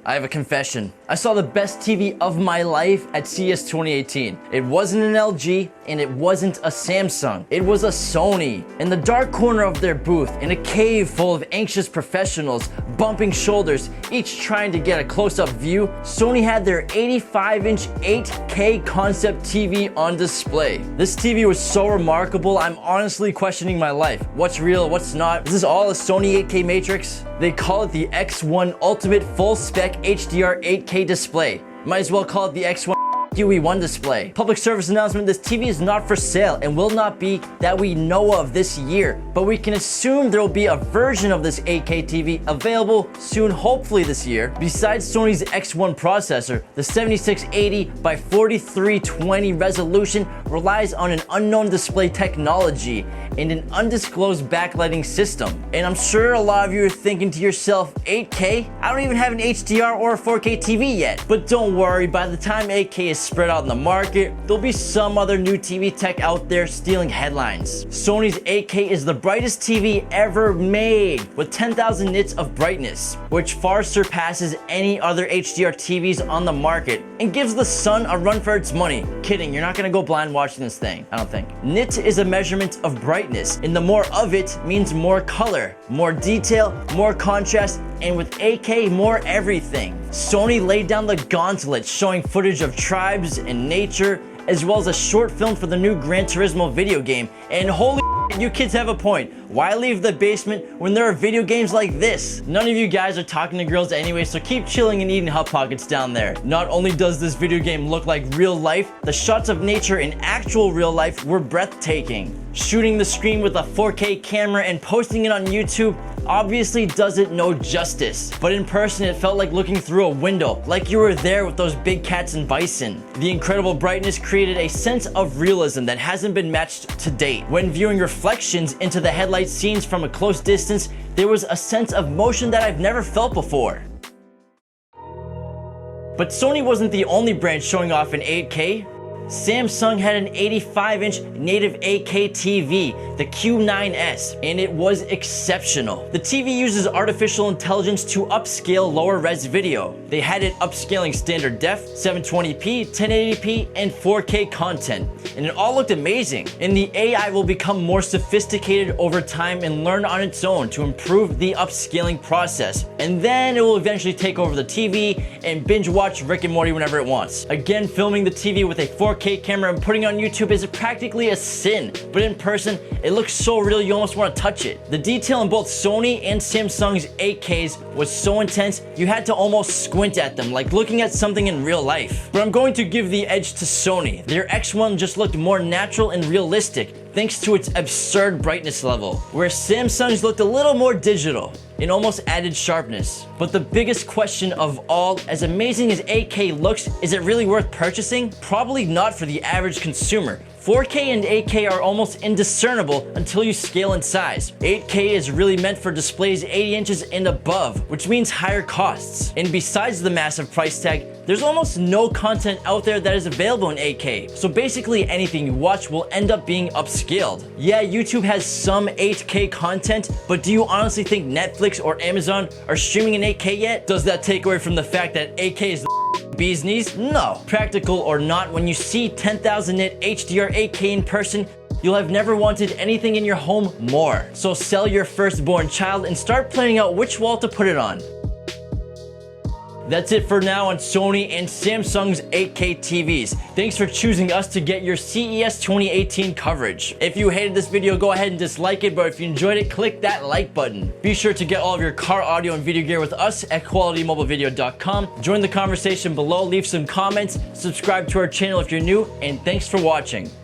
I have a confession. I saw the best TV of my life at CES 2018. It wasn't an LG and it wasn't a Samsung. It was a Sony. In the dark corner of their booth, in a cave full of anxious professionals, bumping shoulders, each trying to get a close-up view, Sony had their 85-inch 8K concept TV on display. This TV was so remarkable, I'm honestly questioning my life. What's real, what's not? Is this all a Sony 8K matrix? They call it the X1 Ultimate Full-Spec HDR 8K display. Might as well call it the X1 Q9S display. Public service announcement, this TV is not for sale and will not be that we know of this year, but we can assume there will be a version of this 8K TV available soon, hopefully this year. Besides Sony's X1 processor, the 7680 by 4320 resolution relies on an unknown display technology and an undisclosed backlighting system. And I'm sure a lot of you are thinking to yourself, 8K? I don't even have an HDR or a 4K TV yet. But don't worry, by the time 8K is spread out in the market, there'll be some other new TV tech out there stealing headlines. Sony's 8K is the brightest TV ever made, with 10,000 nits of brightness, which far surpasses any other HDR TVs on the market and gives the sun a run for its money. Kidding, you're not gonna go blind watching this thing, I don't think. Nit is a measurement of brightness, and the more of it means more color, more detail, more contrast, and with 8K, more everything. Sony laid down the gauntlet, showing footage of tribes and nature, as well as a short film for the new Gran Turismo video game. And holy shit, you kids have a point. Why leave the basement when there are video games like this? None of you guys are talking to girls anyway, so keep chilling and eating Hot Pockets down there. Not only does this video game look like real life, the shots of nature in actual real life were breathtaking. Shooting the screen with a 4K camera and posting it on YouTube obviously does it no justice, but in person it felt like looking through a window, like you were there with those big cats and bison. The incredible brightness created a sense of realism that hasn't been matched to date. When viewing reflections into the headlight scenes from a close distance, there was a sense of motion that I've never felt before. But Sony wasn't the only brand showing off in 8K. Samsung had an 85-inch native 8K TV, the Q9S, and it was exceptional. The TV uses artificial intelligence to upscale lower res video. They had it upscaling standard def, 720p, 1080p, and 4K content, and it all looked amazing. And the AI will become more sophisticated over time and learn on its own to improve the upscaling process. And then it will eventually take over the TV and binge watch Rick and Morty whenever it wants. Again, filming the TV with a 4K camera and putting it on YouTube is practically a sin, but in person, it looks so real you almost want to touch it. The detail in both Sony and Samsung's 8Ks was so intense, you had to almost squint at them, like looking at something in real life. But I'm going to give the edge to Sony. Their X1 just looked more natural and realistic, thanks to its absurd brightness level, where Samsung's looked a little more digital and almost added sharpness. But the biggest question of all, as amazing as 8K looks, is it really worth purchasing? Probably not for the average consumer. 4K and 8K are almost indiscernible until you scale in size. 8K is really meant for displays 80 inches and above, which means higher costs. And besides the massive price tag, there's almost no content out there that is available in 8K. So basically anything you watch will end up being upscaled. Yeah, YouTube has some 8K content, but do you honestly think Netflix or Amazon are streaming in 8K yet? Does that take away from the fact that 8K is the bee's knees? No. Practical or not, when you see 10,000 nit HDR 8K in person, you'll have never wanted anything in your home more. So sell your firstborn child and start planning out which wall to put it on. That's it for now on Sony and Samsung's 8K TVs. Thanks for choosing us to get your CES 2018 coverage. If you hated this video, go ahead and dislike it, but if you enjoyed it, click that like button. Be sure to get all of your car audio and video gear with us at qualitymobilevideo.com. Join the conversation below, leave some comments, subscribe to our channel if you're new, and thanks for watching.